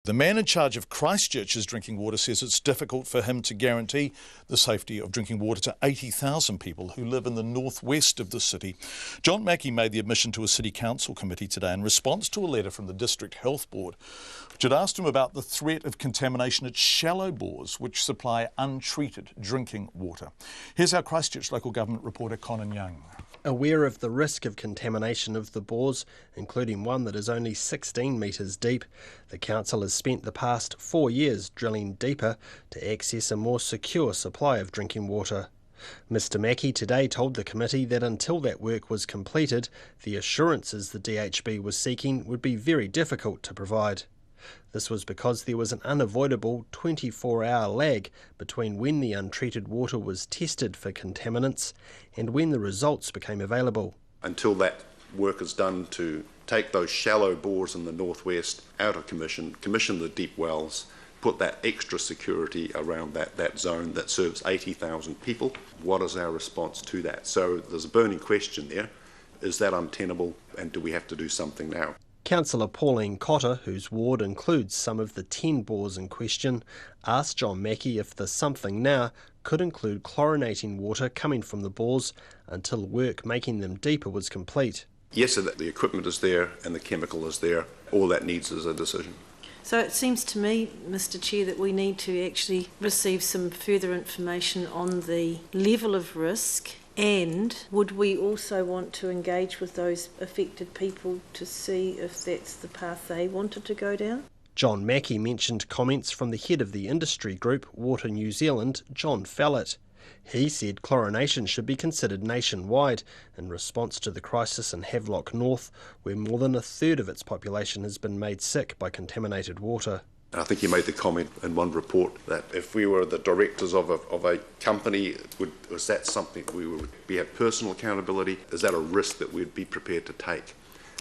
The man in charge of Christchurch's drinking water says it's difficult for him to guarantee the safety of drinking water to 80,000 people who live in the northwest of the city. John Mackey made the admission to a City Council committee today in response to a letter from the District Health Board, which had asked him about the threat of contamination at shallow bores which supply untreated drinking water. Here's our Christchurch local government reporter Conan Young. Aware of the risk of contamination of the bores, including one that is only 16 metres deep, the council has spent the past 4 years drilling deeper to access a more secure supply of drinking water. Mr Mackey today told the committee that until that work was completed, the assurances the DHB was seeking would be very difficult to provide. This was because there was an unavoidable 24-hour lag between when the untreated water was tested for contaminants and when the results became available. Until that work is done to take those shallow bores in the northwest out of commission the deep wells, put that extra security around that zone that serves 80,000 people, what is our response to that? So there's a burning question there. Is that untenable, and do we have to do something now? Councillor Pauline Cotter, whose ward includes some of the 10 bores in question, asked John Mackey if the something now could include chlorinating water coming from the bores until work making them deeper was complete. Yes, so that the equipment is there and the chemical is there. All that needs is a decision. So it seems to me, Mr Chair, that we need to actually receive some further information on the level of risk. And would we also want to engage with those affected people to see if that's the path they wanted to go down? John Mackey mentioned comments from the head of the industry group, Water New Zealand, John Fallett. He said chlorination should be considered nationwide in response to the crisis in Havelock North, where more than a third of its population has been made sick by contaminated water. I think you made the comment in one report that if we were the directors of a company, was that something we would have personal accountability? Is that a risk that we'd be prepared to take?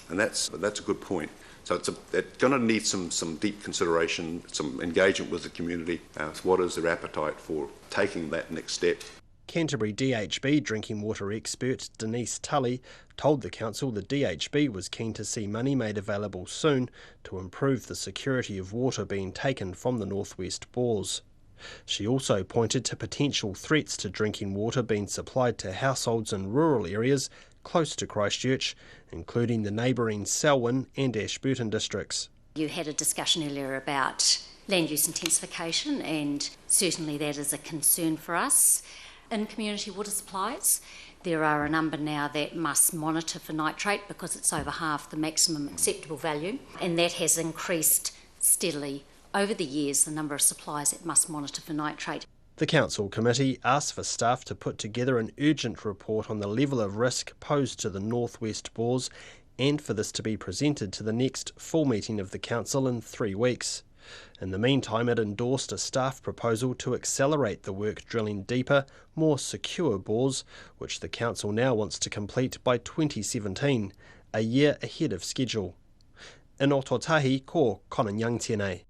And that's a good point. So it's going to need some deep consideration, some engagement with the community. What is their appetite for taking that next step? Canterbury DHB drinking water expert Denise Tully told the council the DHB was keen to see money made available soon to improve the security of water being taken from the northwest bores. She also pointed to potential threats to drinking water being supplied to households in rural areas close to Christchurch, including the neighbouring Selwyn and Ashburton districts. You had a discussion earlier about land use intensification, and certainly that is a concern for us. In community water supplies, there are a number now that must monitor for nitrate because it's over half the maximum acceptable value, and that has increased steadily over the years, the number of supplies that must monitor for nitrate. The council committee asked for staff to put together an urgent report on the level of risk posed to the northwest bores and for this to be presented to the next full meeting of the council in 3 weeks. In the meantime, it endorsed a staff proposal to accelerate the work drilling deeper, more secure bores, which the council now wants to complete by 2017, a year ahead of schedule. In Ototahi, ko Conan Young tēnei.